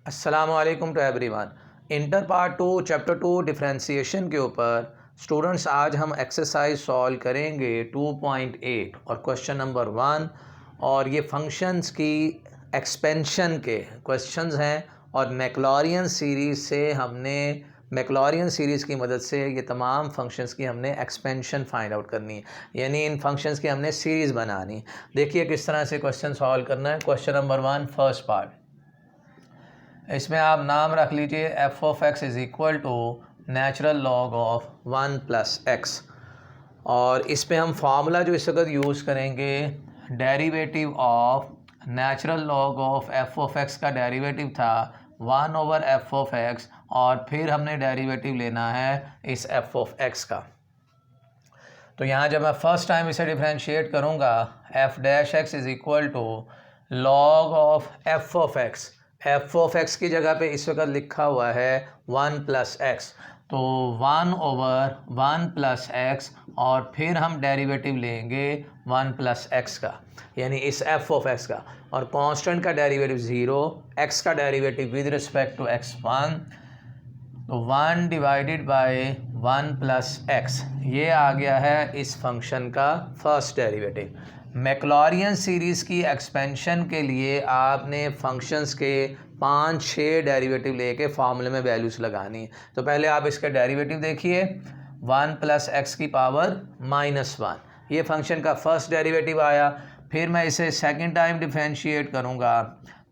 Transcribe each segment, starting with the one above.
अस्सलामुअलैकुम to everyone. Inter part 2 chapter 2 differentiation के ऊपर स्टूडेंट्स आज हम एक्सरसाइज सॉल्व करेंगे 2.8 और क्वेश्चन नंबर 1। और ये फंक्शंस की एक्सपेंशन के क्वेश्चंस हैं और मैक्लॉरियन सीरीज़ से हमने मैक्लॉरियन सीरीज़ की मदद से ये तमाम फंक्शंस की हमने एक्सपेंशन फाइंड आउट करनी है, यानी इन फंक्शंस की हमने सीरीज़ बनानी। देखिए किस तरह से क्वेश्चन सॉल्व करना है। क्वेश्चन नंबर 1 फर्स्ट पार्ट, इसमें आप नाम रख लीजिए f of x is equal to natural log of 1 plus x. और इस पे हम फार्मूला जो इस वक्त यूज़ करेंगे, derivative of natural log of f of x का डेरिवेटिव था 1 ओवर एफ ऑफ एक्स, और फिर हमने डेरिवेटिव लेना है इस एफ ऑफ एक्स का। तो यहाँ जब मैं फ़र्स्ट टाइम इसे डिफ्रेंशिएट करूँगा, f dash x is equal to log of f of x. F of x की जगह पे इस वक्त लिखा हुआ है 1 प्लस एक्स, तो 1 ओवर 1 प्लस एक्स, और फिर हम डेरिवेटिव लेंगे 1 प्लस एक्स का, यानी इस एफ ऑफ एक्स का। और कांस्टेंट का डेरिवेटिव 0, एक्स का derivative with respect to x 1, तो 1 डिवाइडेड बाय 1 प्लस एक्स, ये आ गया है इस फंक्शन का फर्स्ट डेरिवेटिव। मैक्लॉरियन सीरीज़ की एक्सपेंशन के लिए आपने फंक्शंस के 5-6 डेरिवेटिव लेके फार्मूले में वैल्यूज़ लगानी है। तो पहले आप इसका डेरिवेटिव देखिए, 1 प्लस एक्स की पावर -1, ये फंक्शन का फर्स्ट डेरिवेटिव आया। फिर मैं इसे सेकंड टाइम डिफरेंशिएट करूँगा,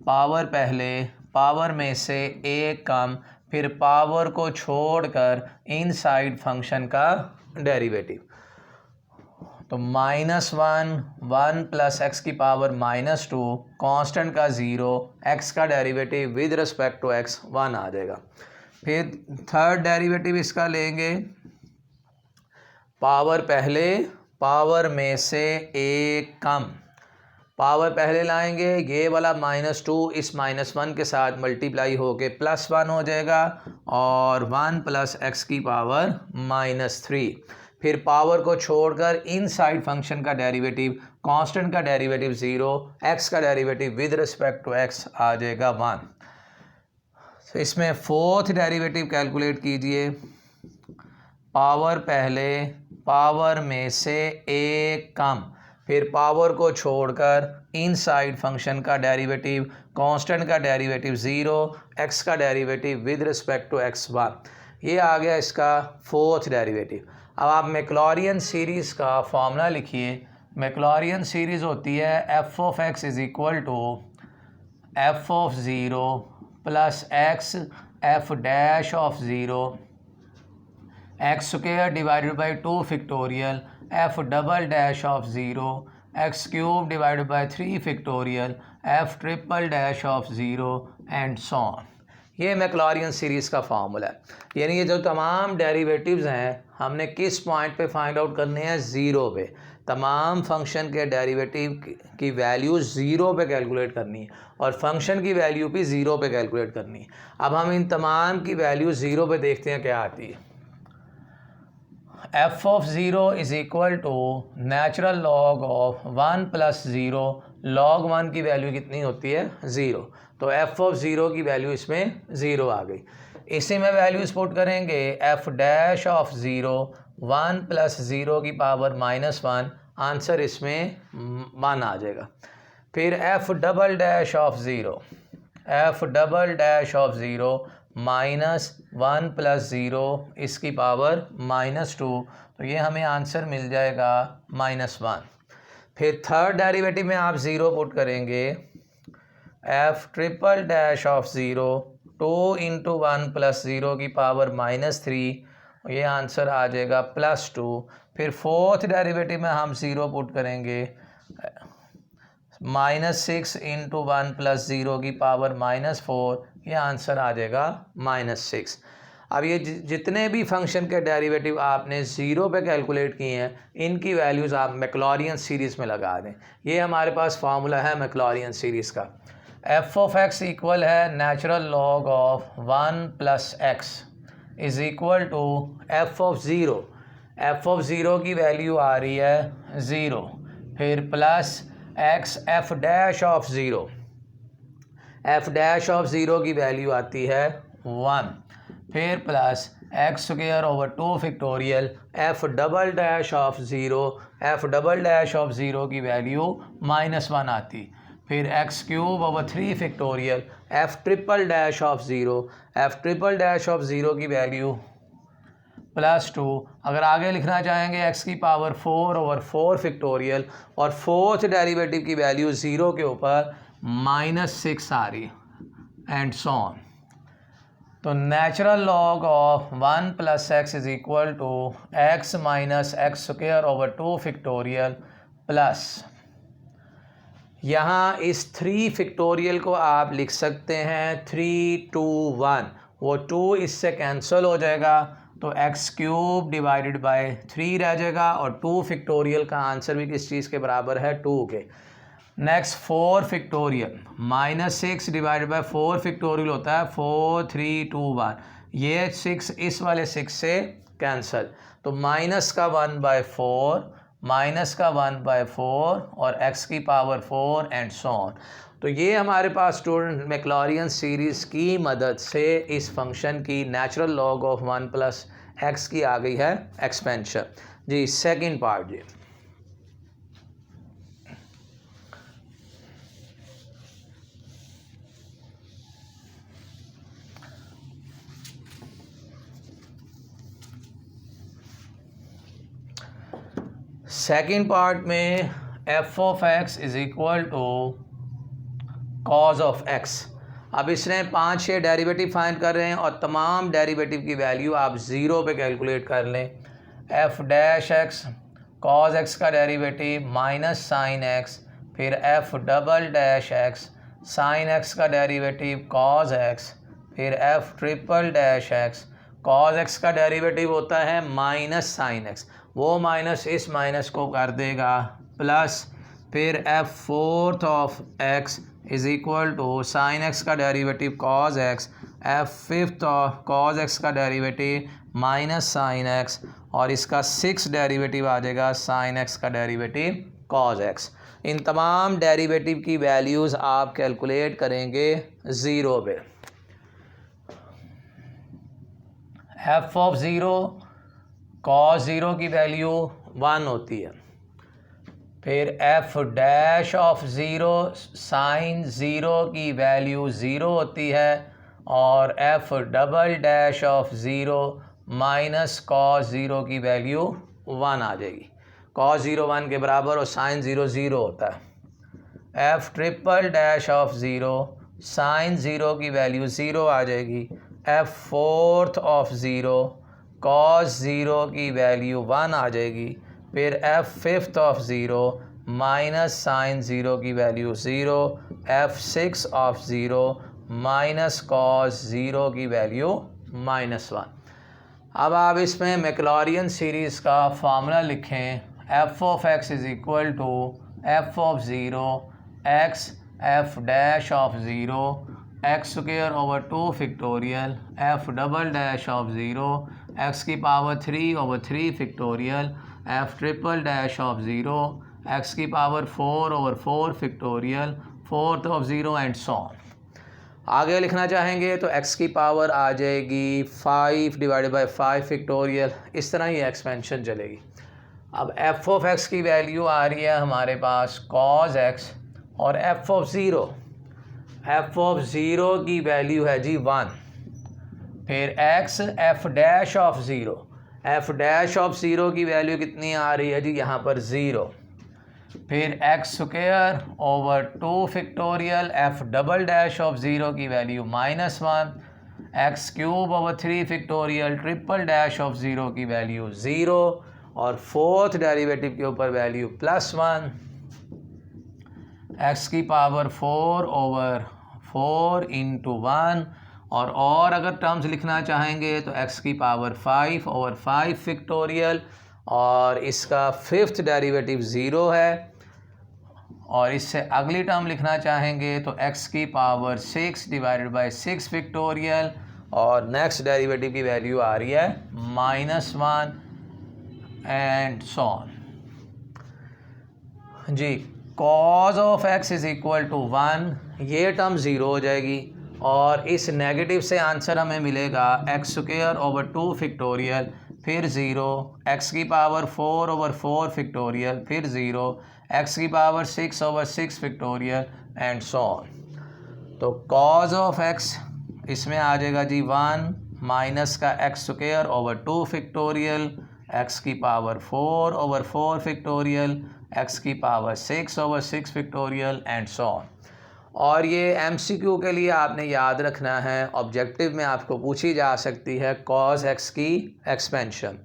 पावर पहले, पावर में से एक कम, फिर पावर को छोड़कर इनसाइड फंक्शन का डेरिवेटिव। तो -1, 1 प्लस एक्स की पावर -2, कांस्टेंट का 0, एक्स का derivative with respect to x 1 आ जाएगा। फिर थर्ड डेरिवेटिव इसका लेंगे, पावर पहले, पावर में से एक कम, पावर पहले लाएंगे, ये वाला -2 इस -1 के साथ मल्टीप्लाई होके +1 हो जाएगा, और 1 प्लस एक्स की पावर -3। फिर पावर को छोड़कर इनसाइड फंक्शन का डेरिवेटिव, कांस्टेंट का डेरिवेटिव 0, एक्स का derivative with respect to x आ जाएगा 1। तो इसमें फोर्थ डेरिवेटिव कैलकुलेट कीजिए, पावर पहले, पावर में से एक कम, फिर पावर को छोड़कर इनसाइड फंक्शन का डेरिवेटिव, कांस्टेंट का डेरिवेटिव 0, एक्स का derivative with respect to x 1, ये आ गया इसका फोर्थ डेरिवेटिव। अब आप मैक्लॉरियन सीरीज़ का फॉर्मूला लिखिए। मैक्लॉरियन सीरीज़ होती है f of x is equal to f of 0 plus x f dash of 0 x square divided by 2 factorial f double dash of 0 x cube divided by 3 factorial f triple dash of 0 and so on. ये Maclaurin series का formula है, यानी ये जो तमाम derivatives हैं हमने किस पॉइंट पे फाइंड आउट करने हैं, 0 पे। तमाम फंक्शन के डेरिवेटिव की वैल्यू 0 पे कैलकुलेट करनी है, और फंक्शन की वैल्यू भी 0 पे कैलकुलेट करनी है। अब हम इन तमाम की वैल्यू 0 पे देखते हैं क्या आती है। F of 0 is equal to natural log of 1 plus 0, log 1 की वैल्यू कितनी होती है, 0, तो एफ ऑफ 0 की वैल्यू इसमें 0 आ गई। इसी में वैल्यूज पुट करेंगे, एफ डैश ऑफ 0, 1 प्लस 0 की पावर -1, आंसर इसमें 1 आ जाएगा। फिर F double dash of 0, F double dash of 0 -1 plus 0 इसकी पावर -2, तो ये हमें आंसर मिल जाएगा -1। फिर थर्ड डेरिवेटिव में आप 0 पुट करेंगे, F triple dash of 0, 2 into 1 plus 0 की पावर -3, ये आंसर आ जाएगा +2। फिर फोर्थ डेरिवेटिव में हम 0 पुट करेंगे, -6 इंटू 1 प्लस 0 की पावर -4, ये आंसर आ जाएगा -6। अब ये जितने भी फंक्शन के डेरिवेटिव आपने 0 पे कैलकुलेट किए हैं, इनकी वैल्यूज़ आप मैक्लॉरियन सीरीज़ में लगा दें। ये हमारे पास फार्मूला है मैक्लॉरियन सीरीज़ का। एफ ऑफ एक्स इक्वल है natural log of 1 plus x is equal to f of 0। F of 0 की वैल्यू आ रही है 0, फिर plus x f dash of 0, f dash of zero की वैल्यू आती है 1, फिर plus x square over 2 factorial f double dash of zero की वैल्यू -1 आती, फिर x cube over 3 factorial f triple dash of zero की वैल्यू +2। अगर आगे लिखना चाहेंगे एक्स की पावर 4 ओवर 4 फैक्टोरियल और फोर्थ डेरिवेटिव की वैल्यू ज़ीरो के ऊपर -6 आ रही एंड सो ऑन। तो natural log of 1 + x is equal to x - x square over 2 factorial plus, यहाँ इस 3 फैक्टोरियल को आप लिख सकते हैं 3, 2, 1, वो 2 इससे कैंसिल हो जाएगा तो एक्स क्यूब डिवाइडेड बाय 3 रह जाएगा और 2 फैक्टोरियल का आंसर भी किस चीज़ के बराबर है 2 के। Next 4 factorial -6 divided bye 4 factorial होता है 4, 3, 2, 1, ये 6 इस वाले 6 से कैंसिल तो -1/4 -1/4 और x की पावर 4 एंड सो ऑन। तो ये हमारे पास स्टूडेंट मैक्लॉरियन सीरीज़ की मदद से इस फंक्शन की नेचुरल लॉग ऑफ 1 + x की आ गई है एक्सपेंशन। जी सेकंड पार्ट जी, सेकंड पार्ट में f of x is equal to cos of x। अब इसने 5-6 डेरिवेटिव फाइंड कर रहे हैं और तमाम डेरिवेटिव की वैल्यू आप ज़ीरो पे कैलकुलेट कर लें। f dash x cos x का डेरिवेटिव माइनस साइन x, फिर f double dash x sine x का डेरिवेटिव कॉज x, फिर f triple dash x cos x का डेरिवेटिव होता है माइनस साइन x, वो माइनस इस माइनस को कर देगा प्लस, फिर f fourth of x is equal to sine x का derivative cos x, f fifth of cos x का डेरिवेटिव माइनस साइन x और इसका 6 डेरिवेटिव आ जाएगा साइन x का डेरिवेटिव कॉज x। इन तमाम डेरिवेटिव की वैल्यूज़ आप कैलकुलेट करेंगे ज़ीरो पे। f of zero cos zero की वैल्यू 1 होती है, फिर f dash of zero sine zero की वैल्यू 0 होती है और f double dash of zero minus cos zero की वैल्यू 1 आ जाएगी। कॉस ज़ीरो 1 के बराबर और साइन ज़ीरो 0 होता है। f triple dash of zero sine zero की वैल्यू 0 आ जाएगी। f fourth of zero cos zero की वैल्यू 1 आ जाएगी, फिर f fifth of zero minus sine zero की value 0, f six of zero minus cos zero की वैल्यू -1। अब आप इसमें मैक्लॉरियन सीरीज़ का फार्मूला लिखें, f of x is equal to f of zero x f dash of zero x square over 2 factorial f double dash of zero x की power 3 over 3 factorial f triple dash of zero x की power 4 over 4 factorial fourth of zero and so on. आगे लिखना चाहेंगे तो x की power आ जाएगी 5 divided by 5 factorial, इस तरह ही एक्सपेंशन चलेगी। अब f ऑफ x की वैल्यू आ रही है हमारे पास cos x और f ऑफ ज़ीरो की वैल्यू है जी 1, फिर x f dash of zero, f dash of zero की वैल्यू कितनी आ रही है जी यहाँ पर 0, फिर x square over 2 factorial f double dash of zero की value -1, x cube over 3 factorial triple dash of zero की वैल्यू 0 और फोर्थ डेरिवेटिव के ऊपर वैल्यू +1, एक्स की पावर 4 ओवर 4 इंटू 1 और अगर टर्म्स लिखना चाहेंगे तो x की पावर 5 ओवर 5 फैक्टोरियल और इसका फिफ्थ डेरिवेटिव 0 है और इससे अगली टर्म लिखना चाहेंगे तो x की पावर 6 डिवाइडेड बाय 6 फैक्टोरियल और नेक्स्ट डेरिवेटिव की वैल्यू आ रही है -1 एंड सो ऑन। जी cos of x is equal to 1, ये टर्म ज़ीरो हो जाएगी और इस नेगेटिव से आंसर हमें मिलेगा एक्स स्क्वायर ओवर 2 फैक्टोरियल, फिर ज़ीरो, एक्स की पावर 4 ओवर 4 फैक्टोरियल, फिर ज़ीरो, एक्स की power 6 over 6 factorial and so on. तो कॉज ऑफ एक्स इसमें आ जाएगा जी 1 माइनस का x square over 2 factorial, x की पावर 4 ओवर 4 फैक्टोरियल, एक्स की power 6 over 6 factorial and so on. और ये एमसीक्यू के लिए आपने याद रखना है, ऑब्जेक्टिव में आपको पूछी जा सकती है कॉस एक्स की एक्सपेंशन।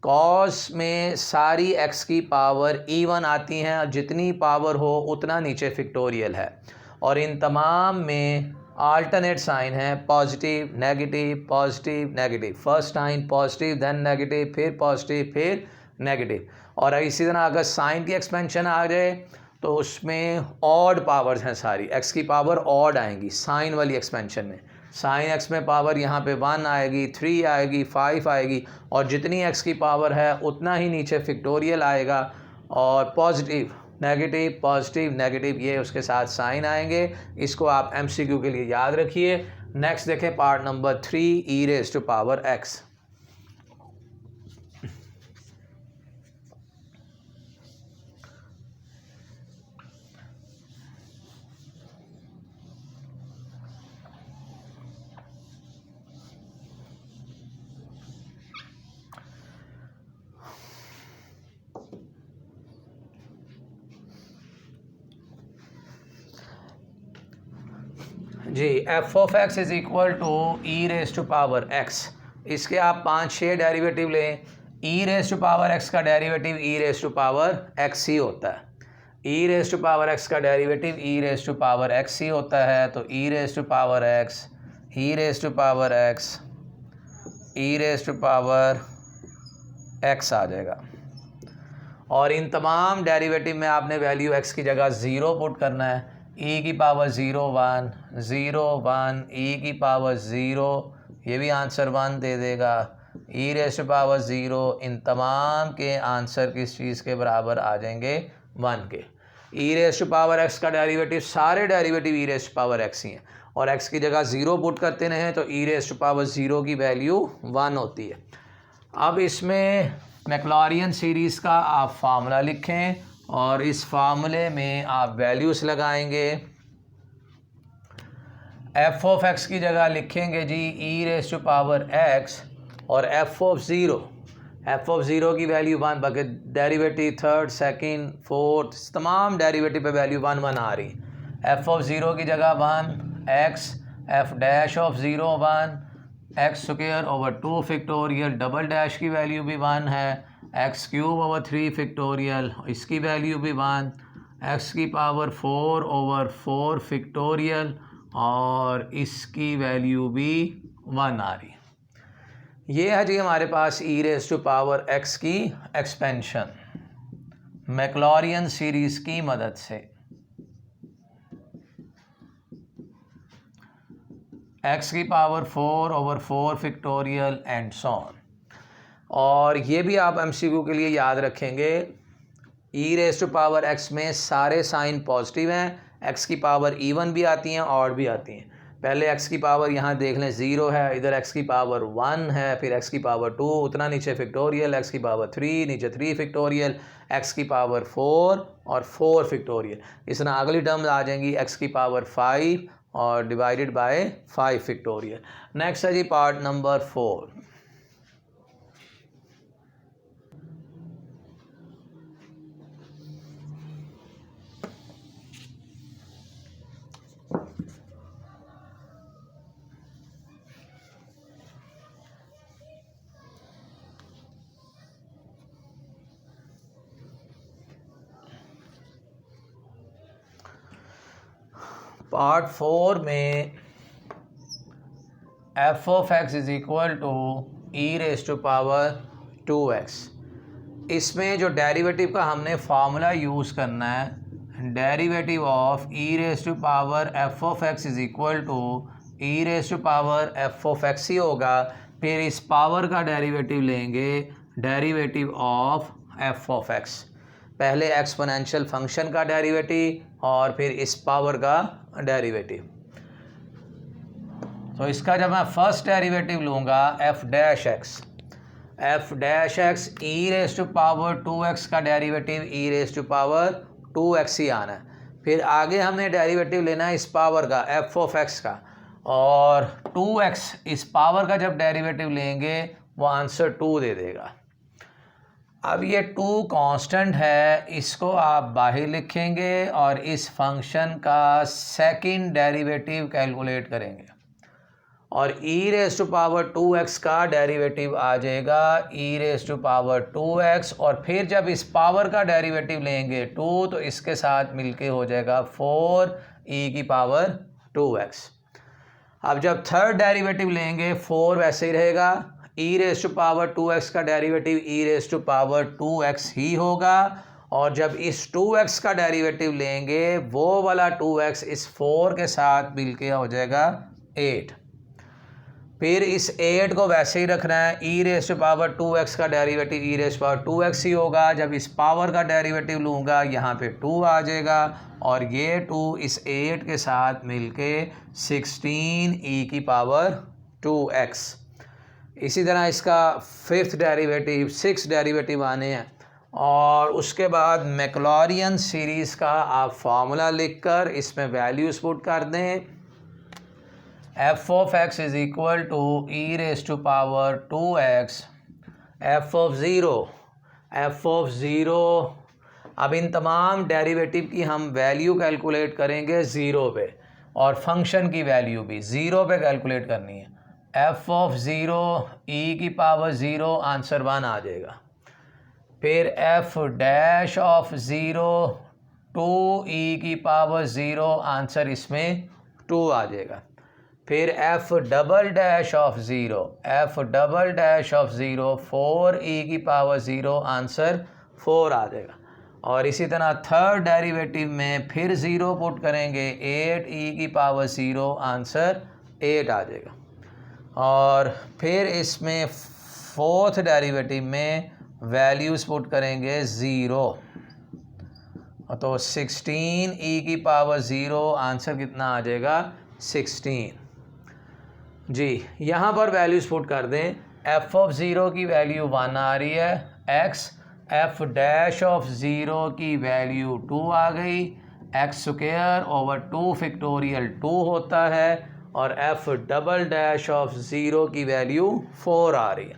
कॉस में सारी एक्स की पावर इवन आती हैं और जितनी पावर हो उतना नीचे फैक्टोरियल है, और इन तमाम में आल्टरनेट साइन है, positive negative, first sign positive then negative, फिर पॉजिटिव फिर नेगेटिव। और इसी तरह अगर साइन की एक्सपेंशन आ जाए तो उसमें ऑड पावर्स हैं, सारी एक्स की पावर ऑड आएंगी साइन वाली एक्सपेंशन में। साइन एक्स में पावर यहाँ पे 1 आएगी, 3 आएगी, 5 आएगी, और जितनी एक्स की पावर है उतना ही नीचे फैक्टोरियल आएगा, और पॉजिटिव नेगेटिव ये उसके साथ साइन आएंगे। इसको आप एमसीक्यू के लिए याद रखिए। नेक्स्ट देखें part number 3, e raise to power x. जी, f of x is equal to e raise to power x. इसके आप 5-6 डेरिवेटिव लें। E raise to power x का derivative e raise to power x ही होता है। E raise to power x का derivative e raise to power x ही होता है। तो e raise to power x, e raise to power x, e raise to power x आ जाएगा। और इन तमाम डेरिवेटिव में आपने वैल्यू एक्स की जगह ज़ीरो पुट करना है। ई की पावर 0 1 0 1, ई की पावर 0, ये भी आंसर 1 दे देगा। ई रेज़ टू पावर 0, इन तमाम के आंसर किस चीज़ के बराबर आ जाएंगे? 1 के। E raise to power x का डेरिवेटिव, सारे derivative e raise to power x ही हैं, और एक्स की जगह 0 पुट करते रहें तो ई रेज़ टू पावर 0 की वैल्यू 1 होती है। अब इसमें मैक्लॉरियन सीरीज़ का आप फार्मूला लिखें और इस फार्मूले में आप वैल्यूज़ लगाएंगे। एफ ऑफ एक्स की जगह लिखेंगे जी e raise to power x, और एफ ऑफ ज़ीरो की वैल्यू 1, बाकी डेरिवेटिव थर्ड, सेकंड, फोर्थ, तमाम डेरिवेटिव पे वैल्यू 1 1 आ रही। एफ ऑफ ज़ीरो की जगह 1 x, f dash of 0 1, x square over 2 factorial, double dash की वैल्यू भी 1 है, एक्स क्यूब ओवर 3 फैक्टोरियल, इसकी वैल्यू भी 1, एक्स की पावर 4 ओवर 4 फैक्टोरियल, और इसकी वैल्यू भी 1 आ रही। ये है जी हमारे पास e raise to power x की एक्सपेंशन मैक्लॉरियन सीरीज़ की मदद से। एक्स की power 4 over 4 factorial and so on. और ये भी आप एमसीक्यू के लिए याद रखेंगे, e raise to power x में सारे साइन पॉजिटिव हैं, एक्स की पावर इवन भी आती हैं ऑड भी आती हैं। पहले एक्स की पावर यहाँ देख लें 0 है, इधर एक्स की पावर 1 है, फिर एक्स की पावर 2, उतना नीचे फैक्टोरियल, एक्स की पावर 3, नीचे 3 फैक्टोरियल, एक्स की पावर 4 और 4 फैक्टोरियल। इस तरह अगली टर्म्स आ जाएंगी एक्स की पावर 5 और डिवाइडेड बाय 5 फैक्टोरियल। नेक्स्ट है जी पार्ट नंबर 4। पार्ट 4 में f of x is equal to e raise to power 2x। इसमें जो डेरिवेटिव का हमने फार्मूला यूज़ करना है, derivative of e raise to power f of x is equal to e raise to power f of x ही होगा। फिर इस पावर का डेरिवेटिव लेंगे, derivative of f of x. पहले एक्सपोनेंशियल फंक्शन का डेरिवेटिव और फिर इस पावर का डेरिवेटिव। तो इसका जब मैं फर्स्ट डेरिवेटिव लूँगा f dash x e raise to power 2x का derivative e raise to power 2x ही आना है। फिर आगे हमने डेरिवेटिव लेना है इस पावर का एफ ऑफ एक्स का, और 2x इस पावर का जब डेरिवेटिव लेंगे वो आंसर 2 दे देगा। अब ये 2 कांस्टेंट है, इसको आप बाहर लिखेंगे और इस फंक्शन का सेकंड डेरिवेटिव कैलकुलेट करेंगे और e raise to power 2x का डेरिवेटिव आ जाएगा e raise to power 2x, और फिर जब इस पावर का डेरिवेटिव लेंगे 2 तो इसके साथ मिलके हो जाएगा 4e की पावर 2x। अब जब थर्ड डेरिवेटिव लेंगे 4 वैसे ही रहेगा, e raise to power 2x का derivative e raise to power 2x ही होगा, और जब इस 2x का डेरिवेटिव लेंगे वो वाला 2x इस 4 के साथ मिलके हो जाएगा 8। फिर इस 8 को वैसे ही रखना है, e raise to power 2x का derivative e raise to power 2x ही होगा। जब इस पावर का डेरिवेटिव लूँगा यहाँ पे 2 आ जाएगा, और ये 2 इस 8 के साथ मिलके 16e की पावर 2x। इसी तरह इसका फिफ्थ डेरिवेटिव 6 डेरिवेटिव आने हैं, और उसके बाद मैक्लॉरियन सीरीज़ का आप फार्मूला लिखकर इसमें वैल्यूज़ पुट कर दें। F of x is equal to e raise to power 2x f of zero. अब इन तमाम डेरिवेटिव की हम वैल्यू कैलकुलेट करेंगे ज़ीरो पे, और फंक्शन की वैल्यू भी ज़ीरो पे कैलकुलेट करनी है। एफ ऑफ ज़ीरो ई की पावर 0 आंसर 1 आ जाएगा। फिर F dash of zero 2e की पावर 0 आंसर इसमें 2 आ जाएगा। फिर F double dash of zero 4e की पावर 0 आंसर 4 आ जाएगा। और इसी तरह थर्ड डेरिवेटिव में फिर 0 पुट करेंगे 8e की पावर 0 आंसर 8 आ जाएगा। और फिर इसमें फोर्थ डेरिवेटिव में वैल्यूज़ पुट करेंगे 0, तो 16e की पावर 0 आंसर कितना आ जाएगा 16 जी। यहाँ पर वैल्यूज़ पुट कर दें। एफ ऑफ ज़ीरो की वैल्यू 1 आ रही है x, F dash of zero की वैल्यू 2 आ गई, एक्स स्क्वायर ओवर 2 फैक्टोरियल 2 होता है, और F double dash of zero की वैल्यू 4 आ रही है,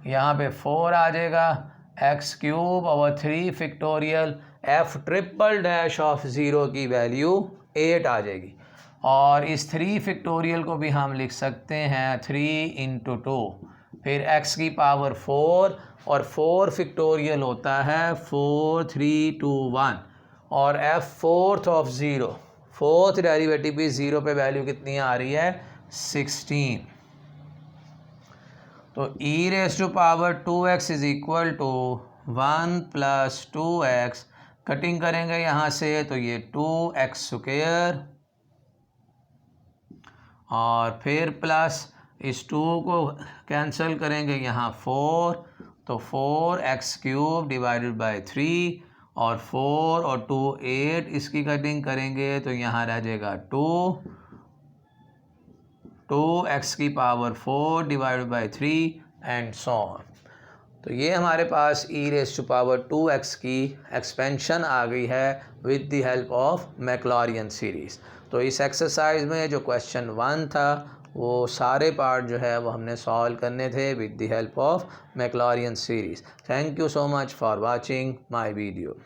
यहाँ पे 4 आ जाएगा। X cube over 3 factorial f triple dash of zero की वैल्यू 8 आ जाएगी, और इस 3 फैक्टोरियल को भी हम लिख सकते हैं 3 इंटू 2, फिर x की पावर 4, और 4 फैक्टोरियल होता है 4 3 2 1, और f fourth of zero, fourth derivative भी 0 पे वैल्यू कितनी आ रही है 16। तो e raise to power 2x is equal to 1 plus 2x, cutting करेंगे यहाँ से तो ये 2x स्क्वायर, और फिर प्लस इस 2 को कैंसिल करेंगे यहाँ 4, तो 4x क्यूब डिवाइडेड बाय 3, और 4 और 2 8, इसकी कटिंग करेंगे तो यहाँ रह जाएगा 2x की power 4 divided by 3 and so on. तो ये हमारे पास e raise to power 2x की एक्सपेंशन आ गई है with the help of Maclaurin series. तो इस एक्सरसाइज में जो क्वेश्चन 1 था वो सारे पार्ट जो है वो हमने सॉल्व करने थे with the help of Maclaurin series. Thank you so much for watching my video.